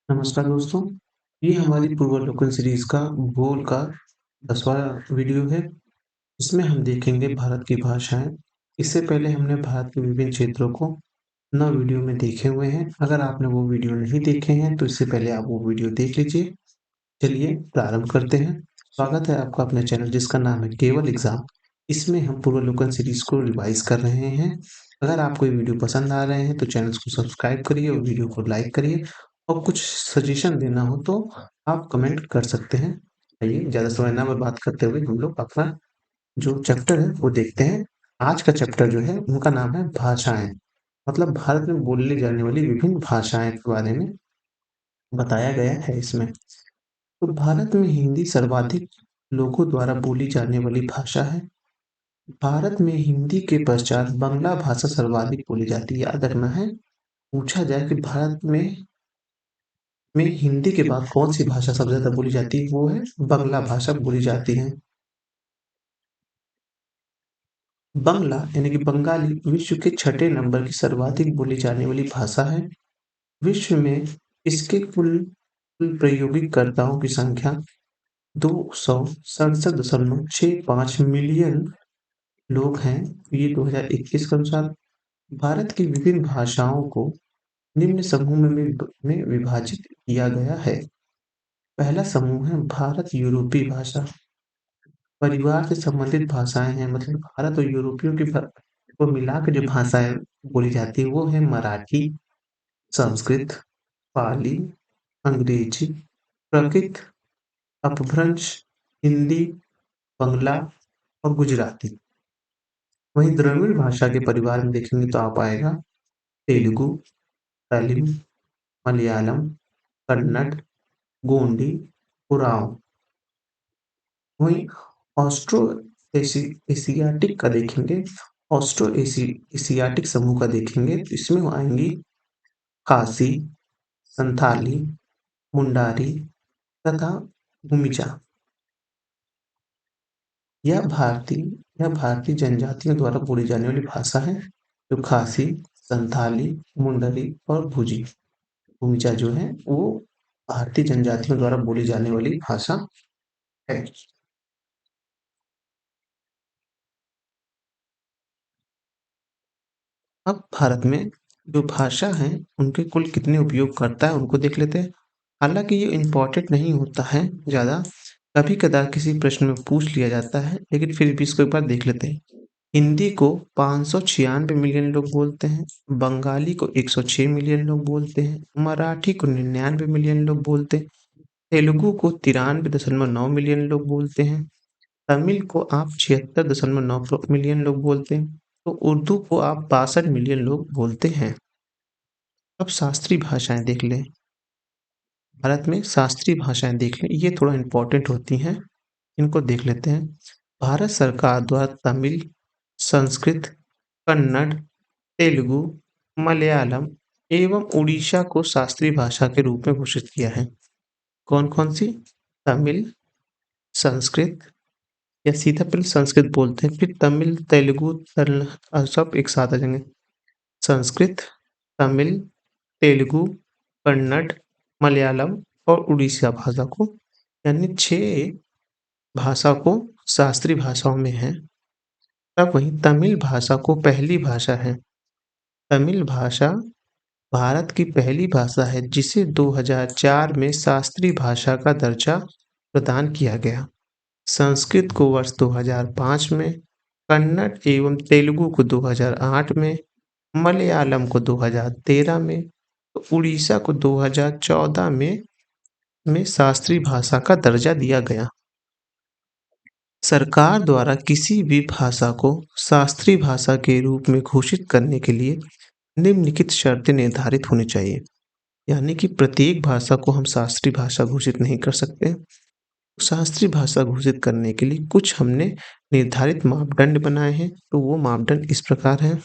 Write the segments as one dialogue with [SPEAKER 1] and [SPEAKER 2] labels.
[SPEAKER 1] नमस्कार दोस्तों, ये हमारी पूर्वावलोकन सीरीज़ का भूगोल का 10वां वीडियो है। इसमें हम देखेंगे भारत की भाषाएँ। इससे पहले हमने भारत के विभिन्न क्षेत्रों को 9 वीडियो में देखे हुए हैं। अगर आपने वो वीडियो नहीं देखे हैं, तो इससे पहले आप वो वीडियो देख लीजिए। चलिए प्रारंभ करते हैं। स्वागत है आपका अपने चैनल जिसका नाम है केवल एग्ज़ाम। इसमें हम पूर्वावलोकन सीरीज़ को रिवाइज़ कर रहे हैं। अगर आपको ये वीडियो पसंद आ रहे हैं तो चैनल को सब्सक्राइब करिए और वीडियो को लाइक करिए और कुछ सजेशन देना हो तो आप कमेंट कर सकते हैं। आइए ज़्यादा समय ना बर्बाद करते हुए हम लोग अपना जो चैप्टर है वो देखते हैं। आज का चैप्टर जो है उनका नाम है भाषाएँ। मतलब भारत में बोली जाने वाली विभिन्न भाषाएँ के बारे में बताया गया है इसमें। तो भारत में हिंदी सर्वाधिक लोगों द्वारा बोली जाने वाली भाषा है। भारत में हिंदी के पश्चात बांग्ला भाषा सर्वाधिक बोली जाती है। याद रखना है, पूछा जाए कि भारत में हिंदी के बाद कौन-सी भाषा सबसे ज़्यादा बोली जाती है, वो है बांग्ला भाषा बोली जाती है। बांग्ला यानी कि बंगाली विश्व के छठे नंबर की सर्वाधिक बोली जाने वाली भाषा है। विश्व में इसके कुल प्रयोगकर्ताओं की संख्या 267.65 मिलियन लोग हैं। ये 2021 के अनुसार भारत की विभिन्न भाषाओं को निम्न समूह में विभाजित किया गया है। पहला समूह है भारत यूरोपीय भाषा। परिवार से संबंधित भाषाएँ हैं, मतलब भारत और यूरोपियों की को मिला के जो भाषाएँ बोली जाती है वो है मराठी, संस्कृत, पाली, अंग्रेजी, प्राकृत, अपभ्रंश, हिंदी, बंगला और गुजराती। वहीं द्रविड़ भाषा के परिवार में देखेंगे तो आ पाएगा तेलुगु, तमिल, मलयालम, कन्नड़, गोंडी, उरांव। वहीं ऑस्ट्रो एशियाटिक का देखेंगे, ऑस्ट्रो एशियाटिक समूह का देखेंगे तो इसमें आएंगी खासी, संथाली, मुंडारी तथा भूमिजा। यह भारतीय जनजातियों द्वारा बोली जाने वाली भाषा है, जो खासी, संथाली, मुंडरी और भूमिजा जो है वो भारतीय जनजातियों द्वारा बोली जाने वाली भाषा है। अब भारत में जो भाषा है उनके कुल कितने उपयोगकर्ता है उनको देख लेते हैं। हालांकि ये इम्पोर्टेंट नहीं होता है ज़्यादा, कभी कदार किसी प्रश्न में पूछ लिया जाता है, लेकिन फिर भी इसको एक बार देख लेते हैं। हिंदी को 596 मिलियन लोग बोलते हैं, बंगाली को 106 मिलियन लोग बोलते हैं, मराठी को 99 मिलियन लोग बोलते हैं, तेलुगु को 93.9 मिलियन लोग बोलते हैं, तमिल को आप 76.9 मिलियन लोग बोलते हैं, तो उर्दू को आप 62 मिलियन लोग बोलते हैं। अब शास्त्रीय भाषाएं देख लें। भारत में शास्त्रीय भाषाएं देख लें, ये थोड़ा इम्पोर्टेंट होती हैं, इनको देख लेते हैं। भारत सरकार द्वारा तमिल, संस्कृत, कन्नड़, तेलुगु, मलयालम एवं उड़ीसा को शास्त्रीय भाषा के रूप में घोषित किया है। कौन-कौन सी? तमिल, संस्कृत, या सीधा पहले संस्कृत बोलते हैं, फिर तमिल, तेलुगु, सब एक साथ आ जाएँगे। संस्कृत, तमिल, तेलुगु, कन्नड़, मलयालम और उड़ीसा भाषा को, यानी 6 भाषा को शास्त्रीय भाषाओं में है। तब वहीं तमिल भाषा को पहली भाषा है। तमिल भाषा भारत की पहली भाषा है जिसे 2004 में शास्त्रीय भाषा का दर्जा प्रदान किया गया। संस्कृत को वर्ष 2005 में, कन्नड़ एवं तेलुगु को 2008 में, मलयालम को 2013 में, तो उड़ीसा को 2014 में शास्त्रीय भाषा का दर्जा दिया गया। सरकार द्वारा किसी भी भाषा को शास्त्रीय भाषा के रूप में घोषित करने के लिए निम्नलिखित शर्तें निर्धारित होनी चाहिए। यानी कि प्रत्येक भाषा को हम शास्त्रीय भाषा घोषित नहीं कर सकते। शास्त्रीय भाषा घोषित करने के लिए कुछ हमने निर्धारित मापदंड बनाए हैं, तो वो मापदंड इस प्रकार हैं।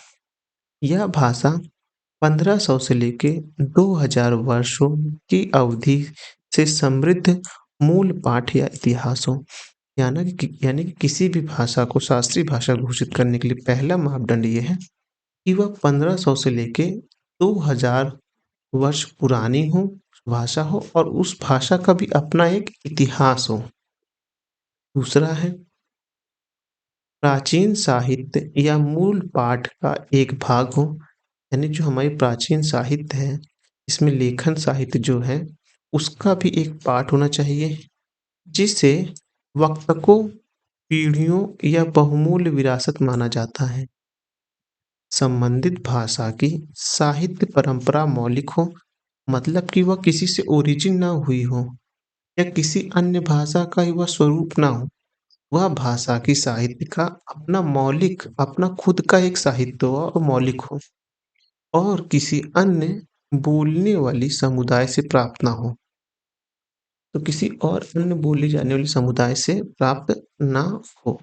[SPEAKER 1] यह भाषा 1500 से लेके 2000 वर्षों की अवधि से समृद्ध मूल पाठ या इतिहास हो। यानी कि किसी भी भाषा को शास्त्रीय भाषा घोषित करने के लिए पहला मापदंड ये है कि वह 1500 से लेके 2000 वर्ष पुरानी हो, भाषा हो और उस भाषा का भी अपना एक इतिहास हो। दूसरा है प्राचीन साहित्य या मूल पाठ का एक भाग हो, यानी जो हमारी प्राचीन साहित्य है, इसमें लेखन साहित्य जो है, उसका भी एक पाठ होना चाहिए, जिसे वक्त को पीढ़ियों या बहुमूल्य विरासत माना जाता है। संबंधित भाषा की साहित्य परंपरा मौलिक हो, मतलब कि वह किसी से ओरिजिन ना हुई हो या किसी अन्य भाषा का ही वह स्वरूप ना हो। वह भाषा की साहित्य का अपना मौलिक, अपना खुद का एक साहित्य हो और मौलिक हो और किसी अन्य बोलने वाली समुदाय से प्राप्त ना हो। तो किसी और अन्य बोली जाने वाले समुदाय से प्राप्त ना हो,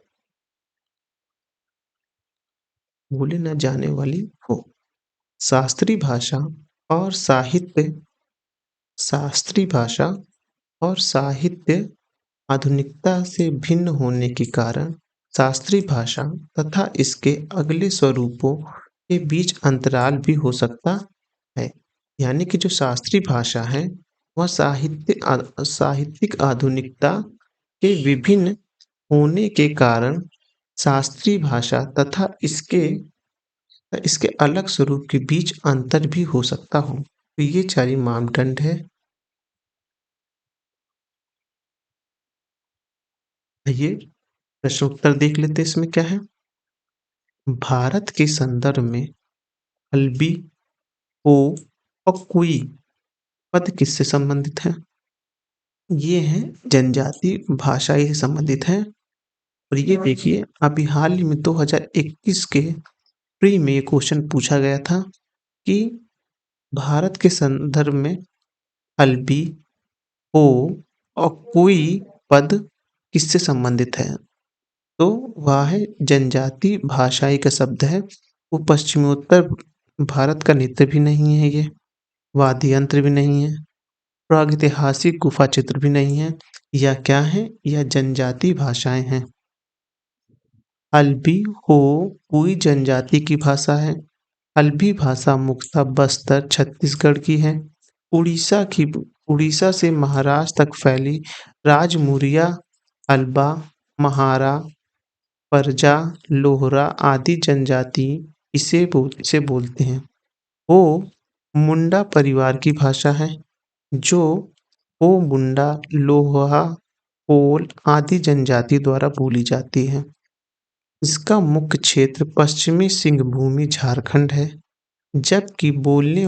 [SPEAKER 1] बोले ना जाने वाली हो। शास्त्रीय भाषा और साहित्य शास्त्रीय भाषा और साहित्य आधुनिकता से भिन्न होने के कारण शास्त्रीय भाषा तथा इसके अगले स्वरूपों के बीच अंतराल भी हो सकता है। यानी कि जो शास्त्रीय भाषा है, वह साहित्यिक आधुनिकता के विभिन्न होने के कारण शास्त्रीय भाषा तथा इसके अलग स्वरूप के बीच अंतर भी हो सकता हो। तो ये 4 ही मापदंड है। आइए प्रश्न उत्तर देख लेते हैं इसमें क्या है। भारत के संदर्भ में हल्बी, हो और कुई पद किससे संबंधित हैं? ये हैं जनजाति भाषाई से संबंधित हैं। और ये देखिए अभी हाल ही में 2021 के प्री में ये क्वेश्चन पूछा गया था कि भारत के संदर्भ में हल्बी, हो और कुई पद किससे संबंधित है? तो वह है जनजाति भाषाई का शब्द है। वो पश्चिमोत्तर भारत का नृत्य भी नहीं है ये, वाद्य यंत्र भी नहीं है, प्रागैतिहासिक गुफा चित्र भी नहीं है। या क्या है? यह जनजाति भाषाएं हैं। हल्बी, हो, कोई जनजाति की भाषा है। हल्बी भाषा मुख्यतः बस्तर छत्तीसगढ़ की है। उड़ीसा से महाराष्ट्र तक फैली राजमुरिया, हल्बा, महारा, परजा, लोहरा आदि जनजाति इसे बोलते हैं। हो मुंडा परिवार की भाषा है, जो हो मुंडा, लोहा, कोल आदि जनजाति द्वारा बोली जाती है। इसका मुख्य क्षेत्र पश्चिमी सिंहभूमि झारखंड है, जबकि बोलने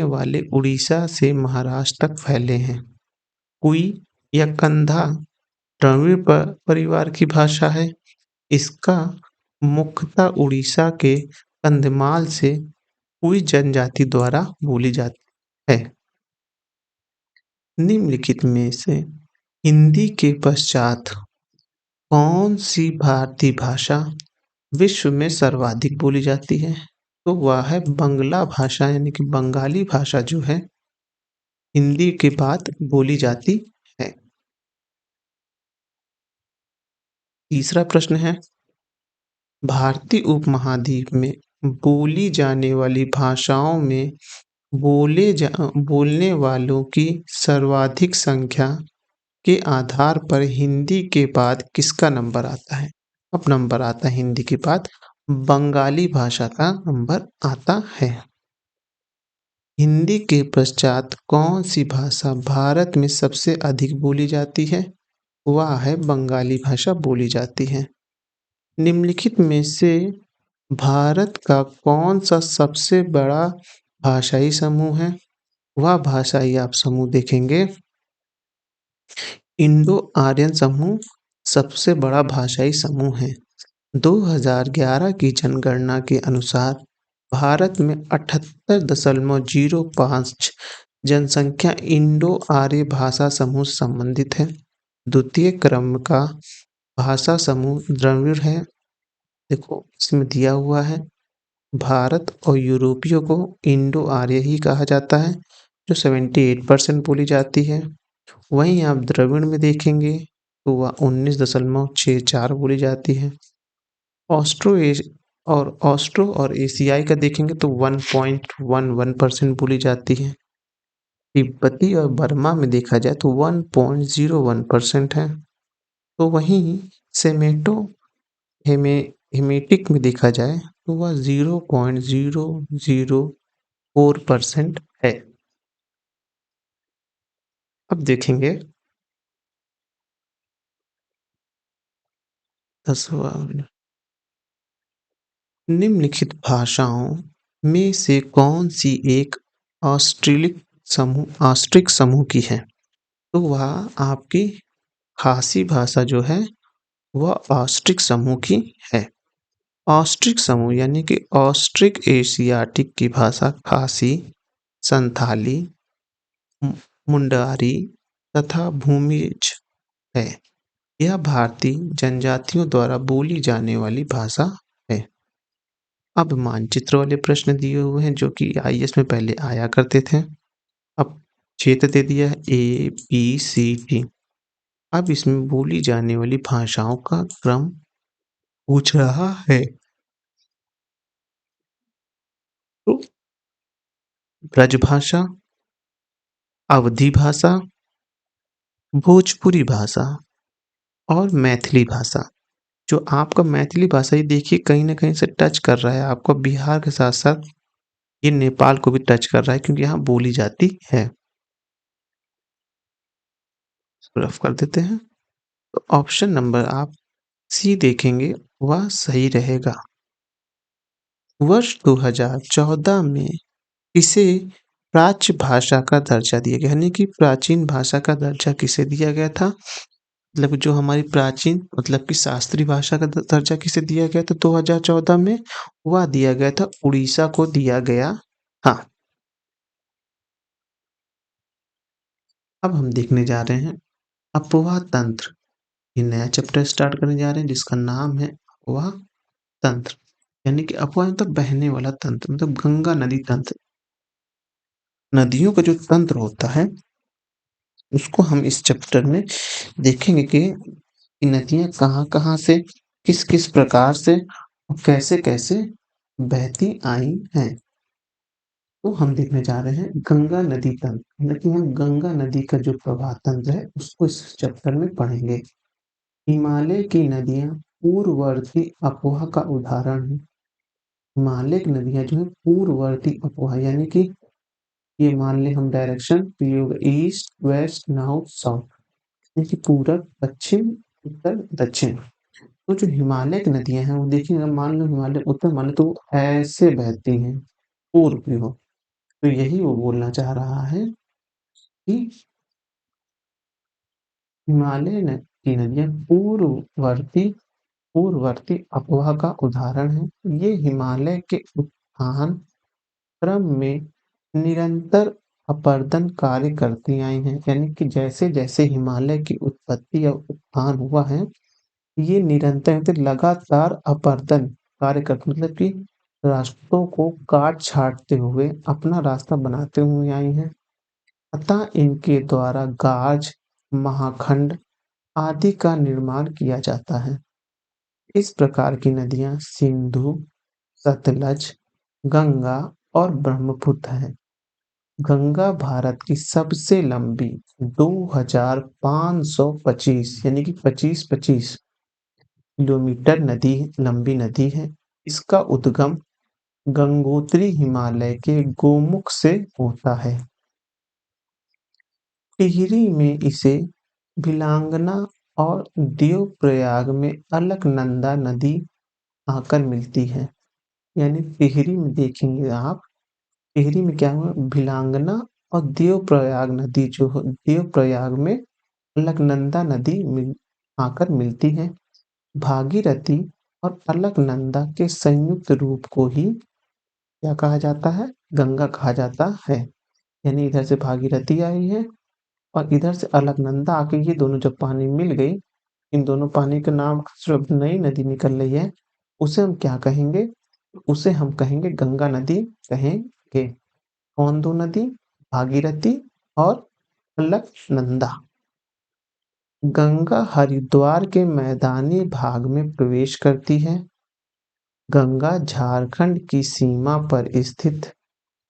[SPEAKER 1] वाले उड़ीसा से महाराष्ट्र तक फैले हैं। कुई या कंधा द्रविड़ परिवार की भाषा है। इसका मुख्यतः उड़ीसा के कंधमाल से कुई जनजाति द्वारा बोली जाती है। निम्नलिखित में से हिंदी के पश्चात कौन सी भारतीय भाषा विश्व में सर्वाधिक बोली जाती है? तो वह है बंगला भाषा, यानी कि बंगाली भाषा जो है हिंदी के बाद बोली जाती है। तीसरा प्रश्न है भारतीय उपमहाद्वीप में बोली जाने वाली भाषाओं में बोलने वालों की सर्वाधिक संख्या के आधार पर हिंदी के बाद किसका नंबर आता है? अब नंबर आता है हिंदी के बाद बंगाली भाषा का नंबर आता है। हिंदी के पश्चात कौन सी भाषा भारत में सबसे अधिक बोली जाती है? वह है बंगाली भाषा बोली जाती है। निम्नलिखित में से भारत का कौन सा सबसे बड़ा भाषाई समूह है? वह भाषाई आप समूह देखेंगे इंडो आर्यन समूह सबसे बड़ा भाषाई समूह है। 2011 की जनगणना के अनुसार भारत में 78.05 जनसंख्या इंडो आर्य भाषा समूह से संबंधित है। द्वितीय क्रम का भाषा समूह द्रविड़ है। देखो इसमें दिया हुआ है भारत और यूरोपियों को इंडो आर्य ही कहा जाता है, जो 78% बोली जाती है। वहीं आप द्रविड़ में देखेंगे तो वह 19.64 बोली जाती है। ऑस्ट्रो और ऑस्ट्रो और एशियाई का देखेंगे तो 1.11% बोली जाती है। तिब्बती और बर्मा में देखा जाए तो 1.01% है। तो वहीं सेमेटो हेमे हेमेटिक में देखा जाए तो वह 0.004% है। अब देखेंगे 10वां निम्नलिखित भाषाओं में से कौन सी एक ऑस्ट्रिक समूह की है? तो वह आपकी खासी भाषा जो है वह ऑस्ट्रिक समूह की है। ऑस्ट्रिक समूह यानी कि ऑस्ट्रिक एशियाटिक की भाषा खासी, संथाली, मुंडारी तथा भूमिज है। यह भारतीय जनजातियों द्वारा बोली जाने वाली भाषा है। अब मानचित्र वाले प्रश्न दिए हुए हैं जो कि आईएएस में पहले आया करते थे। अब क्षेत्र दे दिया है ABCD। अब इसमें बोली जाने वाली भाषाओं का क्रम पूछ रहा है। तो ब्रजभाषा, अवधी भाषा, भोजपुरी भाषा और मैथिली भाषा। जो आपका मैथिली भाषा ये देखिए कहीं न कहीं से टच कर रहा है आपको बिहार के साथ-साथ ये नेपाल को भी टच कर रहा है क्योंकि यहाँ बोली जाती है। इसको रफ कर देते हैं। तो ऑप्शन नंबर आप सी देखेंगे वह सही रहेगा। वर्ष 2014 में इसे प्राच्य भाषा का दर्जा दिया गया यानी कि प्राचीन भाषा का दर्जा किसे दिया गया था? मतलब जो हमारी प्राचीन मतलब कि शास्त्रीय भाषा का दर्जा किसे दिया गया था 2014 में? वह दिया गया था उड़ीसा को दिया गया था। अब हम देखने जा रहे हैं अपवाह तंत्र। ये नया चैप्टर स्टार्ट करने जा रहे हैं जिसका नाम है अपवाह तंत्र यानी कि अपवाह मतलब बहने वाला तंत्र मतलब गंगा नदी तंत्र। नदियों का जो तंत्र होता है उसको हम इस चैप्टर में देखेंगे कि नदियाँ कहाँ-कहाँ से किस-किस प्रकार से और कैसे-कैसे बहती आई हैं। तो हम देखने जा रहे हैं गंगा नदी तंत्र मतलब कि हम गंगा नदी का जो प्रवाह तंत्र है उसको इस चैप्टर में पढ़ेंगे। हिमालय की नदियाँ पूर्ववर्ती अफवाह का उदाहरण हैं। हिमालय की नदियाँ जो है पूर्ववर्ती अफवाह यानी कि ये मान लें हम डायरेक्शन तो ये होगा ईस्ट, वेस्ट, नॉर्थ, साउथ यानी कि पूरब, पश्चिम, उत्तर, दक्षिण। तो जो हिमालय की नदियाँ हैं वो देखिए अगर मान लो हिमालय उत्तर मान लो तो वो ऐसे बहती हैं, पूर्व की ओर। तो यही वो बोलना चाह रहा है कि हिमालय की नदियाँ पूर्ववर्ती अफवाह का उदाहरण है। ये हिमालय के उत्थान क्रम में निरंतर अपरदन कार्य करती आई हैं यानी कि जैसे-जैसे हिमालय की उत्पत्ति या उत्थान हुआ है, ये निरंतर मतलब लगातार अपरदन कार्य करते मतलब कि रास्तों को काट-छाँटते हुए अपना रास्ता बनाते हुए आई हैं। अतः इनके द्वारा गाज, महाखंड आदि का निर्माण किया जाता है। इस प्रकार की नदियाँ सिंधु, सतलज, गंगा और ब्रह्मपुत्र हैं। गंगा भारत की सबसे लंबी 2525 यानी कि 25-25 किलोमीटर लंबी नदी है। इसका उद्गम गंगोत्री हिमालय के गोमुख से होता है। टिहरी में इसे भिलांगना और देवप्रयाग में अलकनंदा नदी आकर मिलती है। यानी टिहरी में देखेंगे आप टिहरी में क्या हुआ भिलांगना और देवप्रयाग नदी जो देवप्रयाग में अलकनंदा नदी आकर मिलती है। भागीरथी और अलकनंदा के संयुक्त रूप को ही क्या कहा जाता है गंगा कहा जाता है। यानी इधर से भागीरथी आई है और इधर से अलकनंदा आके ये दोनों जब पानी मिल गई इन दोनों पानी का नाम जब नई नदी निकल रही है उसे हम क्या कहेंगे उसे हम कहेंगे गंगा नदी कहेंगे। कौन दो नदी भागीरथी और अलकनंदा। गंगा हरिद्वार के मैदानी भाग में प्रवेश करती है गंगा झारखंड की सीमा पर स्थित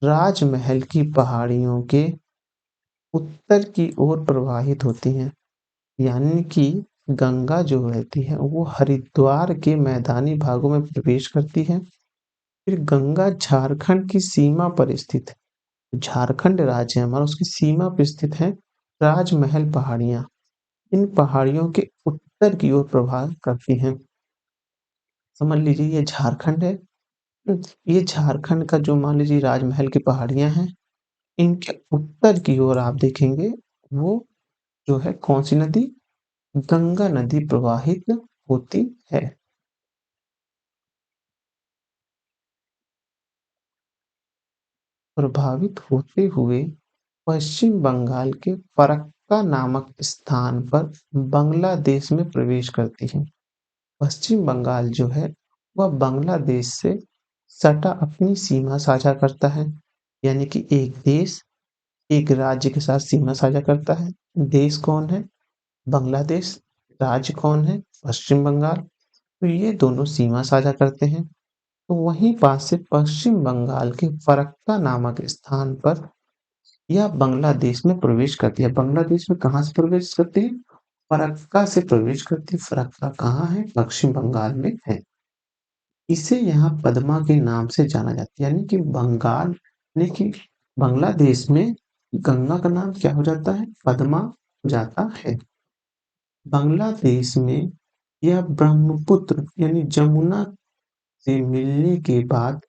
[SPEAKER 1] राजमहल की पहाड़ियों के उत्तर की ओर प्रवाहित होती हैं। यानी कि गंगा जो रहती है वो हरिद्वार के मैदानी भागों में प्रवेश करती है। फिर गंगा झारखंड की सीमा पर स्थित, झारखंड राज्य है हमारा, उसकी सीमा पर स्थित है राजमहल पहाड़ियाँ। इन पहाड़ियों के उत्तर की ओर प्रवाह करती हैं। समझ लीजिए ये झारखंड है। ये झारखंड का जो मान लीजिए राजमहल की पहाड़ियाँ हैं, इनके उत्तर की ओर आप देखेंगे वो जो है कौन-सी नदी? गंगा नदी प्रवाहित होती है। प्रभावित होते हुए पश्चिम बंगाल के फरक्का नामक स्थान पर बांग्लादेश में प्रवेश करती है। पश्चिम बंगाल जो है वह बांग्लादेश से सटा अपनी सीमा साझा करता है। यानी कि एक देश एक राज्य के साथ सीमा साझा करता है। देश कौन है? बांग्लादेश। राज्य कौन है? पश्चिम बंगाल। तो ये दोनों सीमा साझा करते हैं। तो वहीं पास से पश्चिम बंगाल के फरक्का नामक स्थान पर यह बांग्लादेश में प्रवेश करती है। बांग्लादेश में कहाँ से प्रवेश करती है? फरक्का से प्रवेश करती है। फरक्का कहाँ है? पश्चिम बंगाल में है। इसे यहाँ पद्मा के नाम से जाना जाता है। यानी कि बंगाल यानी कि बांग्लादेश में गंगा का नाम क्या हो जाता है? पद्मा हो जाता है। बांग्लादेश में यह ब्रह्मपुत्र यानी जमुना से मिलने के बाद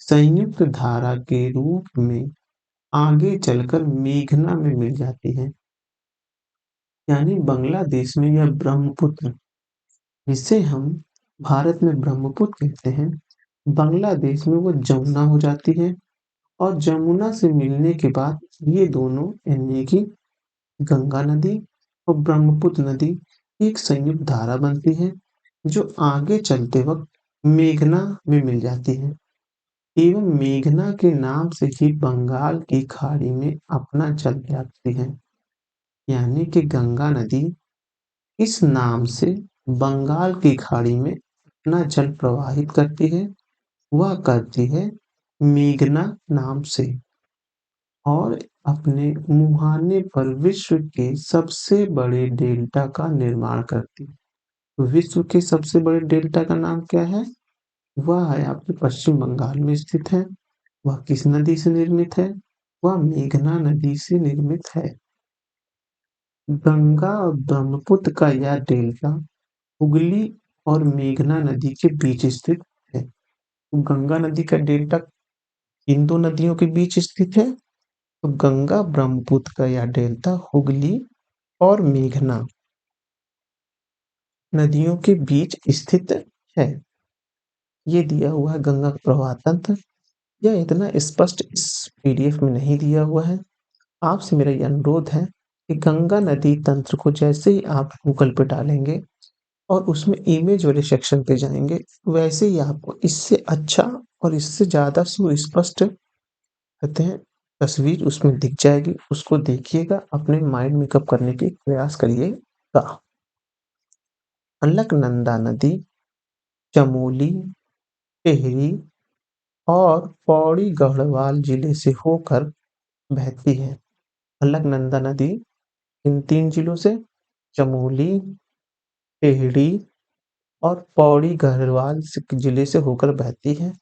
[SPEAKER 1] संयुक्त धारा के रूप में आगे चलकर मेघना में मिल जाती है। यानी बांग्लादेश में यह ब्रह्मपुत्र, जिसे हम भारत में ब्रह्मपुत्र कहते हैं, बांग्लादेश में वो जमुना हो जाती है। और जमुना से मिलने के बाद ये दोनों यानी कि गंगा नदी और ब्रह्मपुत्र नदी एक संयुक्त धारा बनती है, जो आगे चलते वक्त मेघना में मिल जाती है। एवं मेघना के नाम से ही बंगाल की खाड़ी में अपना जल त्यागती है। यानी कि गंगा नदी इस नाम से बंगाल की खाड़ी में अपना जल प्रवाहित करती है। वह करती है मेघना नाम से, और अपने मुहाने पर विश्व के सबसे बड़े डेल्टा का निर्माण करती है। विश्व के सबसे बड़े डेल्टा का नाम क्या है? वह है आपके पश्चिम बंगाल में स्थित है। वह किस नदी से निर्मित है? वह मेघना नदी से निर्मित है। गंगा और ब्रह्मपुत्र का यह डेल्टा हुगली और मेघना नदी के बीच स्थित है। तो गंगा नदी का डेल्टा इन दो नदियों के बीच स्थित है। तो गंगा ब्रह्मपुत्र का यह डेल्टा हुगली और मेघना नदियों के बीच स्थित है। ये दिया हुआ है गंगा का प्रवाह तंत्र। यह इतना स्पष्ट इस पीडीएफ में नहीं दिया हुआ है। आपसे मेरा ये अनुरोध है कि गंगा नदी तंत्र को जैसे ही आप गूगल पे डालेंगे और उसमें इमेज वाले सेक्शन पे जाएंगे, वैसे ही आपको इससे अच्छा और इससे ज़्यादा सुस्पष्ट कहते हैं तस्वीर उसमें दिख जाएगी। उसको देखिएगा, अपने माइंड मेकअप करने की प्रयास करिएगा। अलकनंदा नदी चमोली, टिहरी और पौड़ी गढ़वाल जिले से होकर बहती है। अलकनंदा नदी इन तीन जिलों से, चमोली, टिहरी और पौड़ी गढ़वाल जिले से होकर बहती है।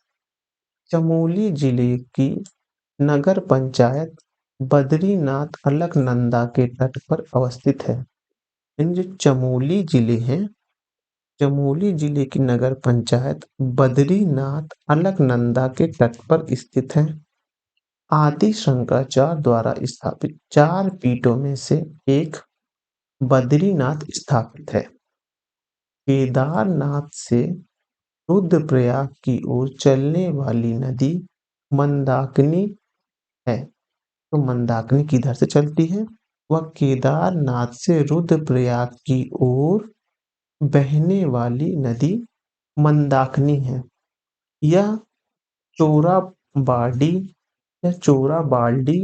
[SPEAKER 1] चमोली जिले की नगर पंचायत बद्रीनाथ अलकनंदा के तट पर अवस्थित है। इन जो चमोली जिले हैं, चमोली जिले की नगर पंचायत बद्रीनाथ अलकनंदा के तट पर स्थित है। आदि शंकराचार्य द्वारा स्थापित चार पीठों में से एक बद्रीनाथ स्थापित है। केदारनाथ से रुद्रप्रयाग की ओर चलने वाली नदी मंदाकिनी है। तो मंदाकिनी किधर से चलती है? वह केदारनाथ से रुद्रप्रयाग की ओर बहने वाली नदी मंदाकिनी है। यह चोराबाड़ी या चोराबाल्डी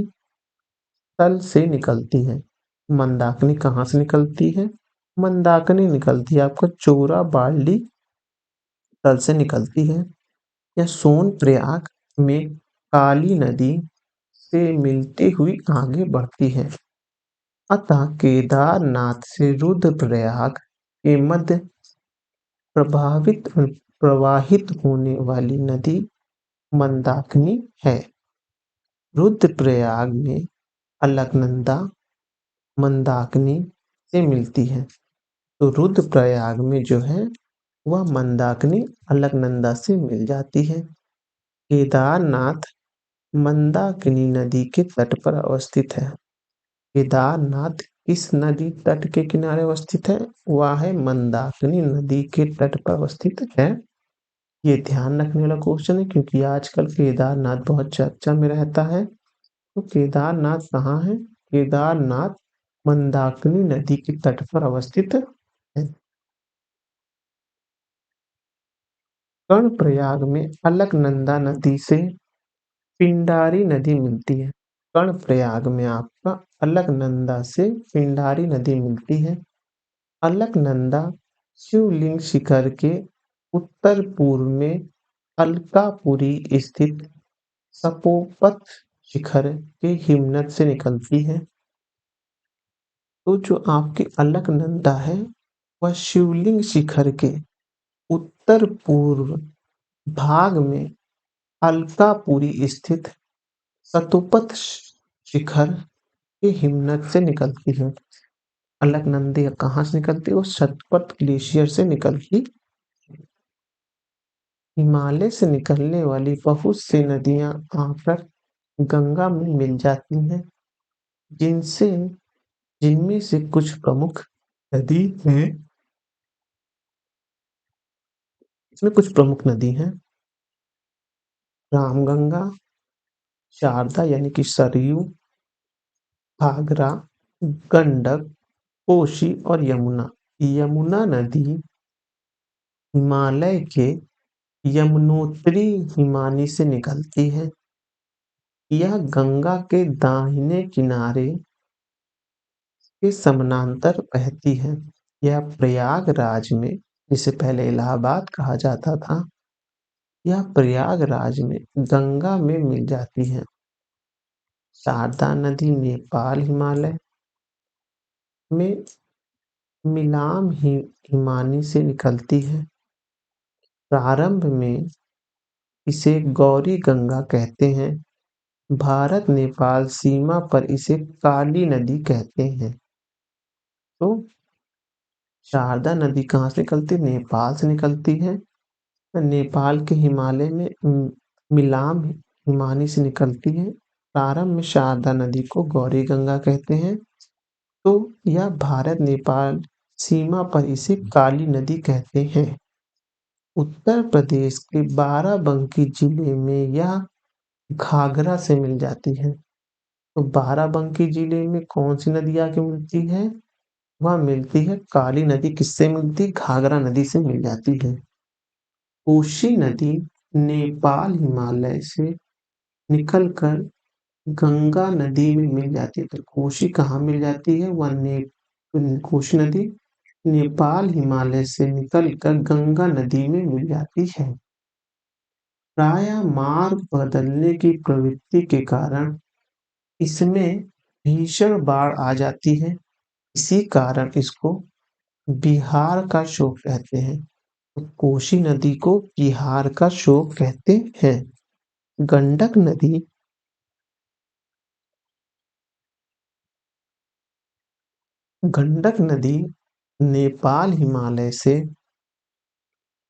[SPEAKER 1] तल से निकलती है। मंदाकिनी कहाँ से निकलती है? मंदाकिनी निकलती है आपका चोराबाल्डी तल से निकलती है। यह सोनप्रयाग में काली नदी से मिलती हुई आगे बढ़ती है। अतः केदारनाथ से रुद्रप्रयाग के मध्य प्रवाहित होने वाली नदी मंदाकिनी है। रुद्रप्रयाग में अलकनंदा मंदाकिनी से मिलती है। तो रुद्रप्रयाग में जो है वह मंदाकिनी अलकनंदा से मिल जाती है। केदारनाथ मंदाकिनी नदी के तट पर अवस्थित है। केदारनाथ किस नदी तट के किनारे अवस्थित है? वह है मंदाकिनी नदी के तट पर अवस्थित है। ये ध्यान रखने वाला क्वेश्चन है क्योंकि आजकल केदारनाथ बहुत चर्चा में रहता है। तो केदारनाथ कहाँ है? केदारनाथ मंदाकिनी नदी के तट पर अवस्थित है। कर्णप्रयाग में अलकनंदा नदी से पिंडारी नदी मिलती है। कर्णप्रयाग में आपका अलकनंदा से पिंडारी नदी मिलती है। अलकनंदा शिवलिंग शिखर के उत्तर पूर्व में अलकापुरी स्थित सपोपत शिखर के हिमनद से निकलती है। तो जो आपकी अलकनंदा है वह शिवलिंग शिखर के उत्तर पूर्व भाग में अलकापुरी स्थित सतोपत शिखर के हिमनद से निकलती है। अलकनंदा कहाँ से निकलती है? वो सतपथ ग्लेशियर से निकलती। हिमालय से निकलने वाली बहुत सी नदियां आकर गंगा में मिल जाती हैं, जिनमें से कुछ प्रमुख नदी हैं। इसमें कुछ प्रमुख नदी हैं रामगंगा, शारदा यानी कि सरयू, घाघरा, गंडक, कोसी और यमुना। यमुना नदी हिमालय के यमुनोत्री हिमानी से निकलती है। यह गंगा के दाहिने किनारे के समानांतर बहती है। यह प्रयागराज में, जिसे पहले इलाहाबाद कहा जाता था, यह प्रयागराज में गंगा में मिल जाती है। शारदा नदी नेपाल हिमालय में मिलाम हिमानी से निकलती है। प्रारंभ में इसे गौरी गंगा कहते हैं। भारत नेपाल सीमा पर इसे काली नदी कहते हैं। तो शारदा नदी कहाँ से निकलती है? नेपाल से निकलती है। नेपाल के हिमालय में मिलाम हिमानी से निकलती है। प्रारंभ में शारदा नदी को गौरी गंगा कहते हैं। तो यह भारत नेपाल सीमा पर इसे काली नदी कहते हैं। उत्तर प्रदेश के बाराबंकी जिले में यह घाघरा से मिल जाती है। तो बाराबंकी जिले में कौन सी नदी आके मिलती है? वह मिलती है काली नदी। किससे मिलती? घाघरा नदी से मिल जाती है। कोसी नदी नेपाल हिमालय से निकलकर गंगा नदी में मिल जाती है। तो कोसी कहाँ मिल जाती है? कोसी नदी नेपाल हिमालय से निकलकर गंगा नदी में मिल जाती है। प्रायः मार्ग बदलने की प्रवृत्ति के कारण इसमें भीषण बाढ़ आ जाती है। इसी कारण इसको बिहार का शोक कहते हैं। तो कोसी नदी को बिहार का शोक कहते हैं। गंडक नदी नेपाल हिमालय से,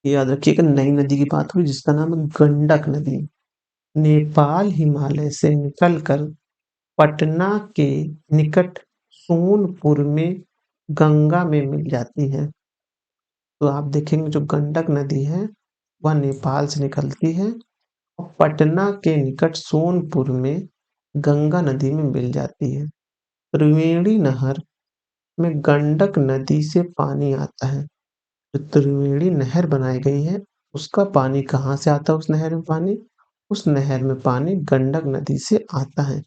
[SPEAKER 1] याद रखिएगा, नई नदी की बात हुई जिसका नाम है गंडक नदी। नेपाल हिमालय से निकलकर पटना के निकट सोनपुर में गंगा में मिल जाती है। तो आप देखेंगे जो गंडक नदी है वह नेपाल से निकलती है और पटना के निकट सोनपुर में गंगा नदी में मिल जाती है। त्रिवेणी नहर में गंडक नदी से पानी आता है। जो त्रिवेणी नहर बनाई गई है उसका पानी कहाँ से आता है? उस नहर में पानी गंडक नदी से आता है।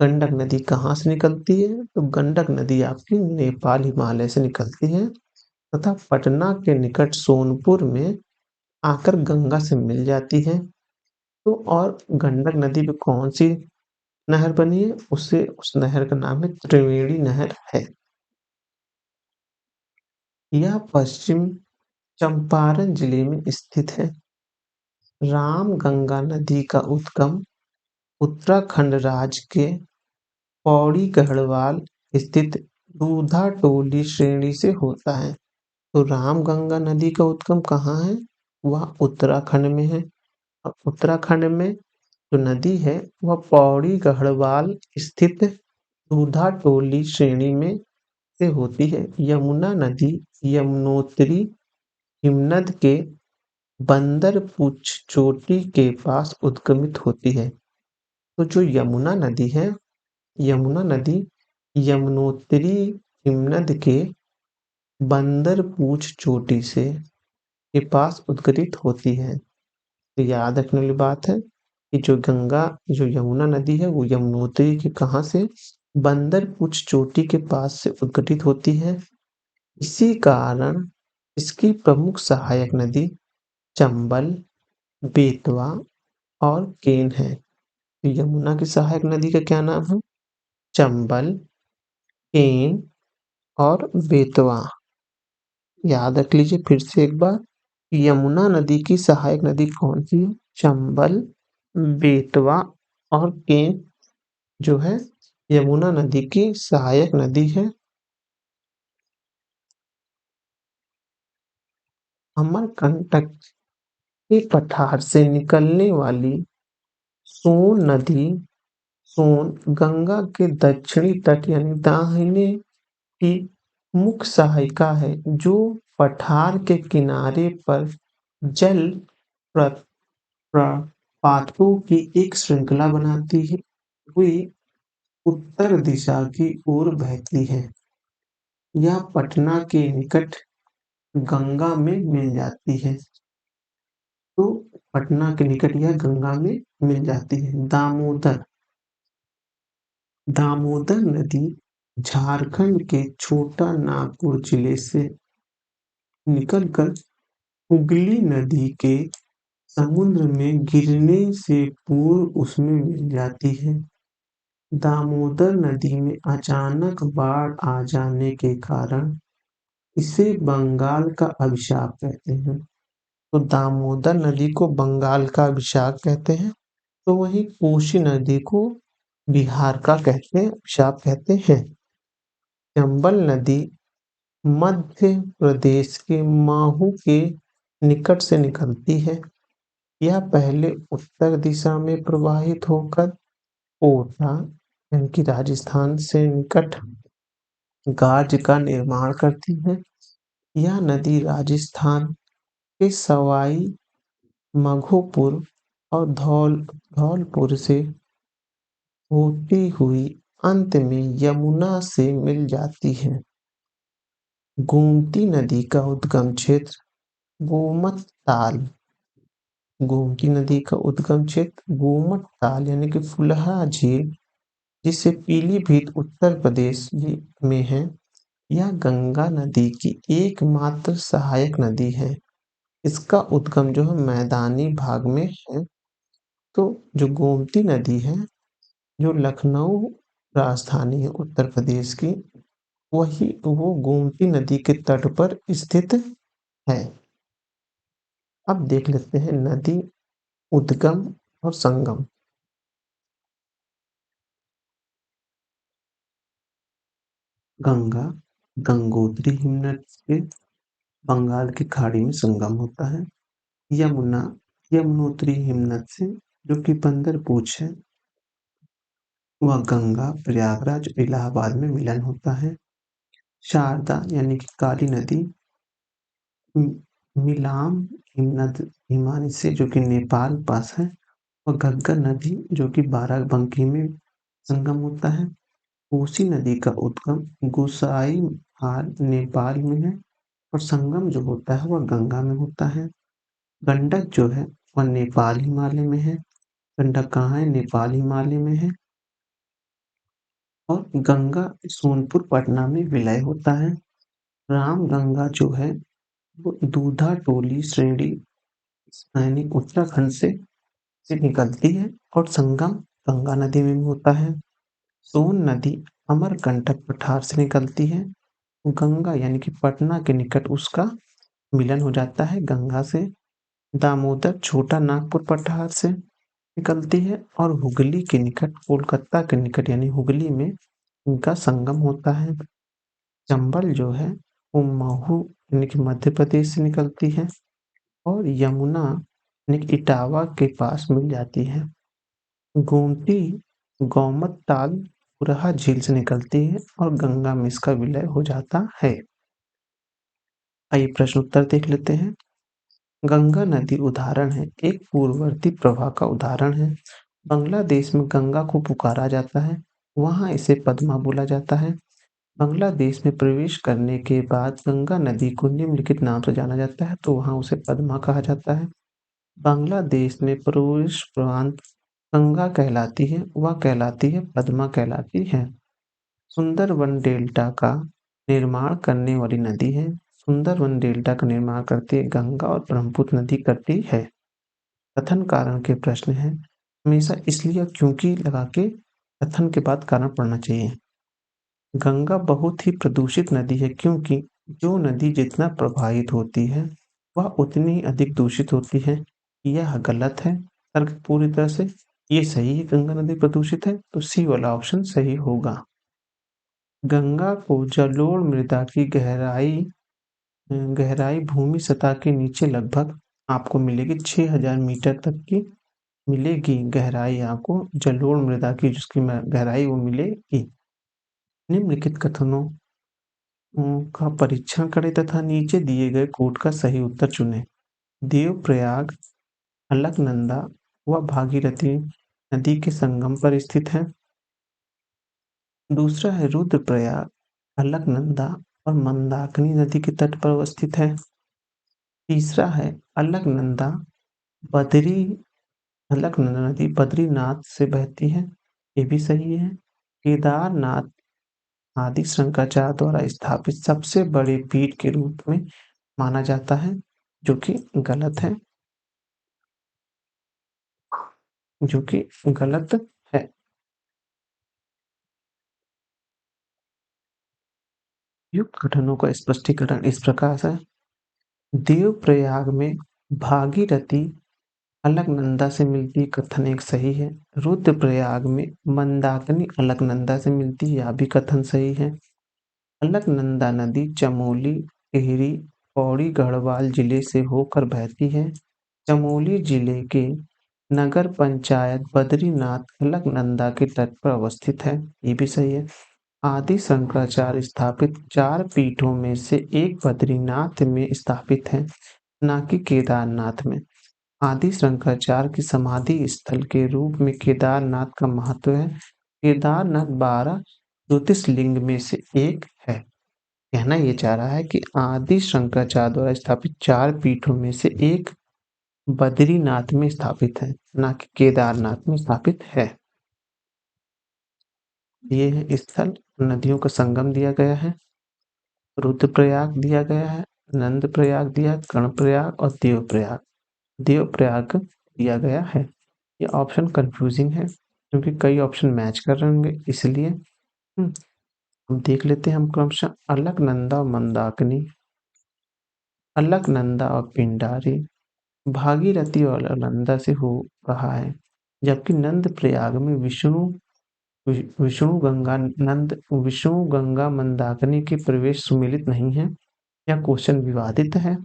[SPEAKER 1] गंडक नदी कहाँ से निकलती है? तो गंडक नदी आपकी नेपाल हिमालय से निकलती है तथा पटना के निकट सोनपुर में आकर गंगा से मिल जाती है। तो और गंडक नदी में कौन-सी नहर बनी है? उससे उस नहर का नाम है त्रिवेणी नहर है। यह पश्चिम चंपारण जिले में स्थित है। रामगंगा नदी का उद्गम उत्तराखंड राज्य के पौड़ी गढ़वाल स्थित दूधाटोली श्रेणी से होता है। तो रामगंगा नदी का उद्गम कहाँ है? वह उत्तराखंड में है। और उत्तराखंड में जो नदी है वह पौड़ी गढ़वाल स्थित दूधाटोली श्रेणी में से होती है। यमुना नदी यमुनोत्री हिमनद के बंदरपुछ चोटी के पास उद्गमित होती है। तो जो यमुना नदी है, यमुना नदी यमुनोत्री हिमनद के बंदरपूछ चोटी से के पास उद्गलित होती है। तो याद रखने वाली बात है कि जो यमुना नदी है वो यमुनोत्री के कहाँ से? बंदरपूछ चोटी के पास से उद्गलित होती है। इसी कारण इसकी प्रमुख सहायक नदी चंबल, बेतवा और केन है। तो यमुना की सहायक नदी का क्या नाम है? चंबल, केन और बेतवा। याद रख लीजिए फिर से एक बार, यमुना नदी की सहायक नदी कौन सी है? चंबल, बेतवा और केन जो है यमुना नदी की सहायक नदी है। अमरकंटक के पठार से निकलने वाली सोन नदी, सोन गंगा के दक्षिणी तट यानी दाहिने की मुख्य सहायिका है जो पठार के किनारे पर जल प्र- प्रपातों की एक श्रृंखला बनाती है हुई उत्तर दिशा की ओर बहती है। यह पटना के निकट गंगा में मिल जाती है। तो पटना के निकट यह गंगा में मिल जाती है। दामोदर दामोदर नदी झारखंड के छोटा नागपुर जिले से निकलकर हुगली नदी के समुद्र में गिरने से पूर्व उसमें मिल जाती है। दामोदर नदी में अचानक बाढ़ आ जाने के कारण इसे बंगाल का अभिशाप कहते हैं। तो दामोदर नदी को बंगाल का अभिशाप कहते हैं, तो वहीं कोसी नदी को बिहार का अभिशाप कहते हैं। चंबल नदी मध्य प्रदेश के महू के निकट से निकलती है। यह पहले उत्तर दिशा में प्रवाहित होकर कोटा यानी कि राजस्थान से निकट गाज का निर्माण करती है। यह नदी राजस्थान के सवाई माधोपुर और धौलपुर से होती हुई अंत में यमुना से मिल जाती है। गोमती नदी का उद्गम क्षेत्र गोमत ताल गोमती नदी का उद्गम क्षेत्र गोमत ताल यानी कि फुलहा झील जिसे पीलीभीत उत्तर प्रदेश में है। यह गंगा नदी की एकमात्र सहायक नदी है। इसका उद्गम जो है मैदानी भाग में है। तो जो गोमती नदी है जो लखनऊ राजधानी है उत्तर प्रदेश की, वही वो गोमती नदी के तट पर स्थित है। अब देख लेते हैं नदी उद्गम और संगम। गंगा गंगोत्री हिमनद के बंगाल की खाड़ी में संगम होता है। यमुना यमुनोत्री हिमनद से जो कि बंदरपूछ है, वह गंगा प्रयागराज इलाहाबाद में मिलन होता है। शारदा यानी कि काली नदी मिलाम हिमनद हिमानी से जो कि नेपाल पास है, और घग्गर नदी जो कि बाराबंकी में संगम होता है। कोसी नदी का उद्गम गोसाईपाल नेपाल में है और संगम जो होता है वह गंगा में होता है। गंडक जो है वह नेपाल हिमालय में है। गंडक कहाँ है? नेपाल हिमालय में है। और गंगा सोनपुर पटना में विलय होता है। रामगंगा जो है वो दूधाटोली श्रेणी यानी उत्तराखंड से से निकलती है और संगम गंगा नदी में भी होता है। सोन नदी अमरकंटक पठार से निकलती है। गंगा यानी कि पटना के निकट उसका मिलन हो जाता है गंगा से। दामोदर छोटा नागपुर पठार से निकलती है और हुगली के निकट कोलकाता के निकट यानी हुगली में इनका संगम होता है। चंबल जो है वो महू यानी कि मध्य प्रदेश से निकलती है और यमुना यानी कि इटावा के पास मिल जाती है। गोमती गौमत ताल पुरहा झील से निकलती है और गंगा में इसका विलय हो जाता है। आइए प्रश्न उत्तर देख लेते हैं। गंगा नदी उदाहरण है, एक पूर्ववर्ती प्रवाह का उदाहरण है। बांग्लादेश में गंगा को पुकारा जाता है, वहाँ इसे पद्मा बोला जाता है। बांग्लादेश में प्रवेश करने के बाद गंगा नदी को निम्नलिखित नाम से जाना जाता है, तो वहाँ उसे पद्मा कहा जाता है। बांग्लादेश में प्रवेश प्रांत गंगा कहलाती है, वह कहलाती है पद्मा कहलाती है। सुंदरबन डेल्टा का निर्माण करने वाली नदी है। सुंदरबन डेल्टा का निर्माण करती है गंगा और ब्रह्मपुत्र नदी करती है। कथन कारण के प्रश्न हैं, हमेशा इसलिए और क्योंकि लगा के कथन के बाद कारण पढ़ना चाहिए। गंगा बहुत ही प्रदूषित नदी है क्योंकि जो नदी जितना प्रवाहित होती है वह उतनी ही अधिक दूषित होती है। यह गलत है तर्क पूरी तरह से। ये सही है, गंगा नदी प्रदूषित है, तो सी वाला ऑप्शन सही होगा। गंगा को जलोढ़ मृदा की गहराई भूमि सतह के नीचे लगभग आपको मिलेगी 6000 मीटर तक की मिलेगी गहराई। आपको जलोढ़ मृदा की जिसकी गहराई वो मिलेगी। निम्नलिखित कथनों का परीक्षण करें तथा नीचे दिए गए कोड का सही उत्तर चुनें। देवप्रयाग अलकनंदा व भागीरथी नदी के संगम पर स्थित है। दूसरा है रुद्रप्रयाग अलकनंदा और मंदाकिनी नदी के तट पर अवस्थित है। तीसरा है अलकनंदा बद्री अलकनंदा नदी बद्रीनाथ से बहती है, ये भी सही है। केदारनाथ आदि शंकराचार्य द्वारा स्थापित सबसे बड़े पीठ के रूप में माना जाता है, जो कि गलत है, जो कि गलत है। युक्त कथनों का स्पष्टीकरण इस प्रकार से। देवप्रयाग में भागीरथी अलकनंदा से मिलती कथन एक सही है। रुद्रप्रयाग में मंदाकिनी अलकनंदा से मिलती यह भी कथन सही है। अलकनंदा नदी चमोली, टिहरी, पौड़ी गढ़वाल जिले से होकर बहती है। चमोली जिले के नगर पंचायत बद्रीनाथ अलकनंदा के तट पर अवस्थित है, ये भी सही है। आदि शंकराचार्य स्थापित 4 पीठों में से एक बद्रीनाथ में स्थित है, न कि केदारनाथ में। आदि शंकराचार्य की समाधि स्थल के रूप में केदारनाथ का महत्व है। केदारनाथ 12 ज्योतिर्लिंग में से एक है। कहना ये चाह रहा है कि आदि शंकराचार्य द्वारा स्थापित 4 पीठों में से एक बद्रीनाथ में स्थापित है, न कि केदारनाथ में स्थापित है। ये है स्थल, नदियों का संगम दिया गया है। रुद्रप्रयाग दिया गया है, नंदप्रयाग दिया, कर्णप्रयाग और देवप्रयाग। देवप्रयाग दिया गया है। ये ऑप्शन कंफ्यूजिंग है क्योंकि कई ऑप्शन मैच कर रहे होंगे, इसलिए हम देख लेते हैं। हम क्रमशः अलकनंदा और मंदाकिनी, अलकनंदा और पिंडारी, भागीरथी और अलकनंदा से हो रहा है, जबकि नंद प्रयाग में विष्णु गंगा मंदाकिनी के प्रवेश सुमेलित नहीं है। यह क्वेश्चन विवादित है,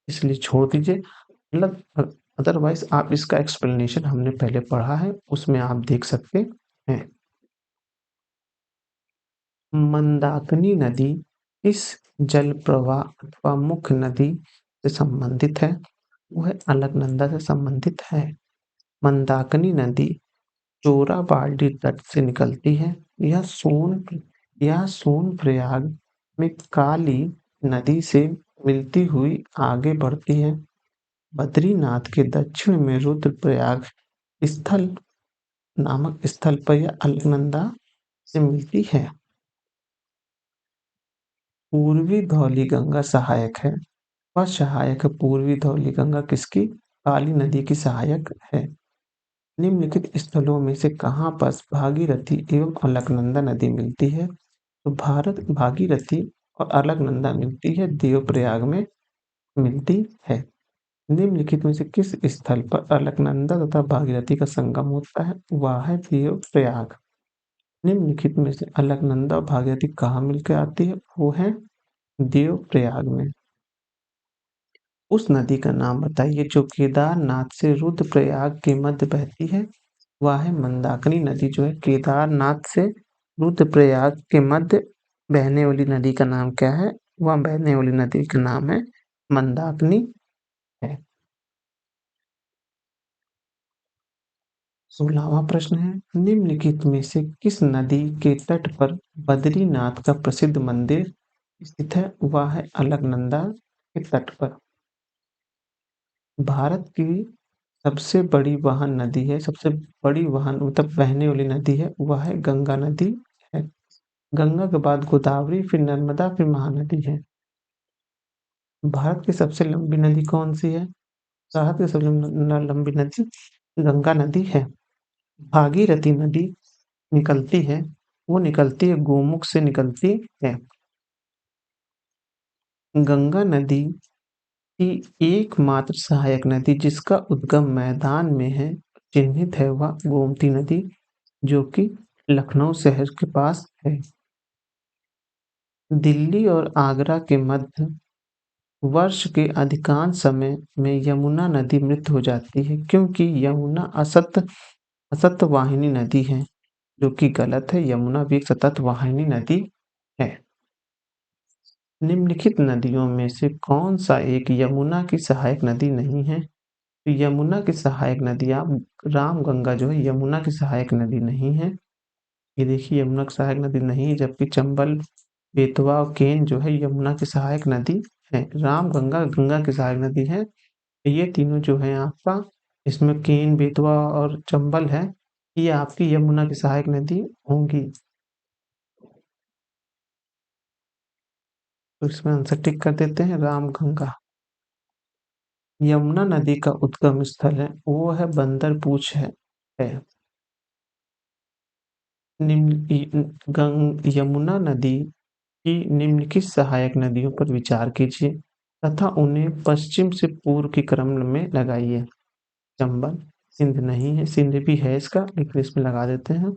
[SPEAKER 1] इसलिए छोड़ दीजिए। मतलब अदरवाइज आप इसका एक्सप्लेनेशन हमने पहले पढ़ा है, उसमें आप देख सकते हैं। मंदाकिनी नदी किस जल प्रवाह अथवा मुख्य नदी से संबंधित है? वह अलकनंदा से संबंधित है। मंदाकिनी नदी चोराबाड़ी तट से निकलती है। यह सोनप्रयाग में काली नदी से मिलती हुई आगे बढ़ती है। बद्रीनाथ के दक्षिण में रुद्रप्रयाग स्थल नामक स्थल पर यह अलकनंदा से मिलती है। पूर्वी धौली गंगा सहायक है। वह सहायक है पूर्वी धौली गंगा किसकी? काली नदी की सहायक है। निम्नलिखित स्थलों में से कहाँ पर भागीरथी एवं अलकनंदा नदी मिलती है? तो भारत भागीरथी और अलकनंदा मिलती है देवप्रयाग में मिलती है। निम्नलिखित में से किस स्थल पर अलकनंदा तथा भागीरथी का संगम होता है? वह है देवप्रयाग। निम्नलिखित में से अलकनंदा और भागीरथी कहाँ मिलकर आती है? वो है देवप्रयाग में। उस नदी का नाम बताइए जो केदारनाथ से रुद्रप्रयाग के मध्य बहती है। वह है मंदाकिनी नदी जो है केदारनाथ से रुद्रप्रयाग के मध्य बहने वाली नदी का नाम क्या है? वह बहने वाली नदी का नाम है मंदाकिनी है। 16वां प्रश्न है, निम्नलिखित में से किस नदी के तट पर बद्रीनाथ का प्रसिद्ध मंदिर स्थित है? वह है अलकनंदा के तट पर। भारत की सबसे बड़ी वाहन नदी है, सबसे बड़ी वाहन मतलब बहने वाली नदी है, वह है गंगा नदी है। गंगा के बाद गोदावरी, फिर नर्मदा, फिर महानदी है। भारत की सबसे लंबी नदी कौन-सी है? भारत की सबसे लंबी नदी गंगा नदी है। भागीरथी नदी निकलती है, वो निकलती है गोमुख से निकलती है। गंगा नदी की एकमात्र सहायक नदी जिसका उद्गम मैदान में है, चिह्नित है वह गोमती नदी जो कि लखनऊ शहर के पास है। दिल्ली और आगरा के मध्य वर्ष के अधिकांश समय में यमुना नदी मृत हो जाती है क्योंकि यमुना असत वाहिनी नदी है, जो कि गलत है। यमुना भी एक सतत वाहिनी नदी है। निम्नलिखित नदियों में से कौन सा एक यमुना की सहायक नदी नहीं है? तो यमुना की सहायक नदियाँ रामगंगा जो है यमुना की सहायक नदी नहीं है। ये देखिए यमुना की सहायक नदी नहीं है, जबकि चंबल, बेतवा और केन जो है यमुना की सहायक नदी है। रामगंगा गंगा की सहायक नदी है। ये तीनों जो है आपका इसमें केन, बेतवा और चंबल है, ये आपकी यमुना की सहायक नदी होंगी। तो इसमें आंसर टिक कर देते हैं रामगंगा। यमुना नदी का उद्गम स्थल है वो है बंदरपूछ है। यमुना नदी की निम्नलिखित सहायक नदियों पर विचार कीजिए तथा उन्हें पश्चिम से पूर्व के क्रम में लगाइए। चंबल, सिंध नहीं है, सिंध भी है इसका लेकिन इसमें लगा देते हैं।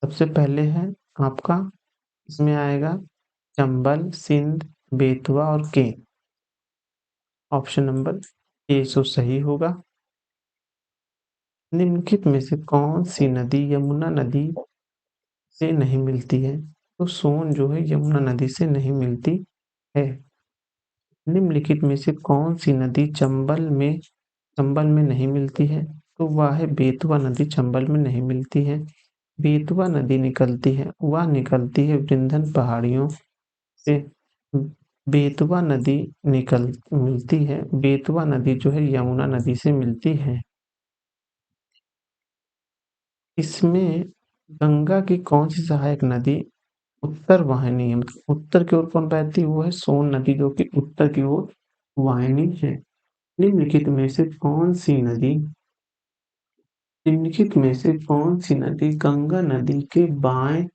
[SPEAKER 1] सबसे पहले है आपका इसमें आएगा चंबल, सिंध, बेतवा और केन। ऑप्शन नंबर ए सो सही होगा। निम्नलिखित में से कौन सी नदी यमुना नदी से नहीं मिलती है? तो सोन जो है यमुना नदी से नहीं मिलती है। निम्नलिखित में से कौन सी नदी चंबल में नहीं मिलती है? तो वह है बेतवा नदी चंबल में नहीं मिलती है। बेतवा नदी निकलती है वह निकलती है विंध्य पहाड़ियों से। बेतवा नदी निकल मिलती है, बेतवा नदी जो है यमुना नदी से मिलती है। इसमें गंगा की कौन सी सहायक नदी उत्तर वाहिनी है, मतलब उत्तर की ओर कौन बहती है? वो है सोन नदी जो कि उत्तर की ओर वाहिनी है। निम्नलिखित में से कौन सी नदी निम्नलिखित में से कौन सी नदी गंगा नदी के बाएं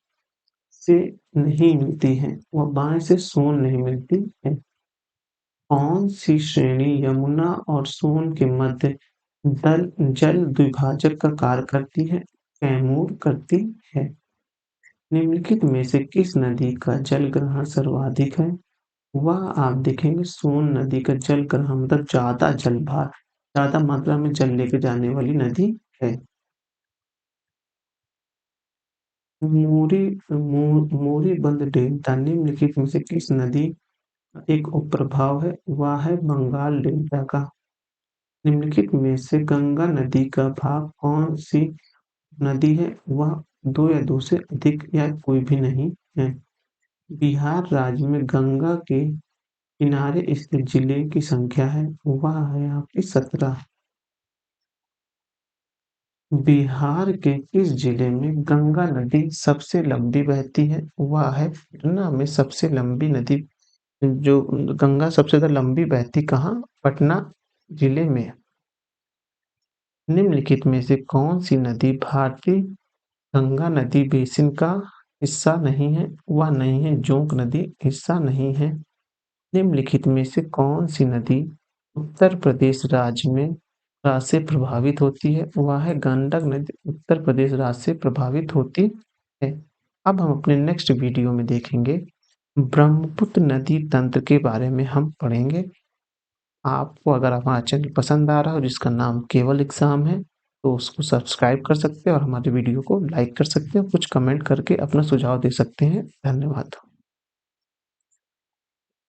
[SPEAKER 1] से नहीं मिलती है? वह बाएं से सोन नहीं मिलती है। कौन सी श्रेणी यमुना और सोन के मध्य जल द्विभाजक का कार्य करती है? कैमूर करती है। निम्नलिखित में से किस नदी का जल ग्रहण सर्वाधिक है? वह आप देखेंगे सोन नदी का जल ग्रहण मतलब ज्यादा मात्रा में जल लेके जाने वाली नदी है। मोरीबंद डेल्टा निम्नलिखित में से किस नदी का एक उपप्रभाव है? वह है बंगाल डेल्टा का। निम्नलिखित में से गंगा नदी का भाग कौन सी नदी है? वह दो या दो से अधिक या कोई भी नहीं है। बिहार राज्य में गंगा के किनारे स्थित जिले की संख्या है वह है आपकी 17। बिहार के किस जिले में गंगा नदी सबसे लंबी बहती है? वह है पटना में सबसे लंबी नदी जो गंगा सबसे ज्यादा लंबी बहती कहाँ? पटना जिले में। निम्नलिखित में से कौन-सी नदी भारतीय गंगा नदी बेसिन का हिस्सा नहीं है? वह नहीं है जोंक नदी हिस्सा नहीं है। निम्नलिखित में से कौन-सी नदी उत्तर प्रदेश राज्य में से प्रभावित होती है? वह है गंडक नदी उत्तर प्रदेश राज्य से प्रभावित होती है। अब हम अपने नेक्स्ट वीडियो में देखेंगे ब्रह्मपुत्र नदी तंत्र के बारे में हम पढ़ेंगे। आपको अगर हमारा चैनल पसंद आ रहा हो जिसका नाम केवल एग्ज़ाम है, तो उसको सब्सक्राइब कर सकते हैं और हमारे वीडियो को लाइक कर सकते हैं। कुछ कमेंट करके अपना सुझाव दे सकते हैं। धन्यवाद।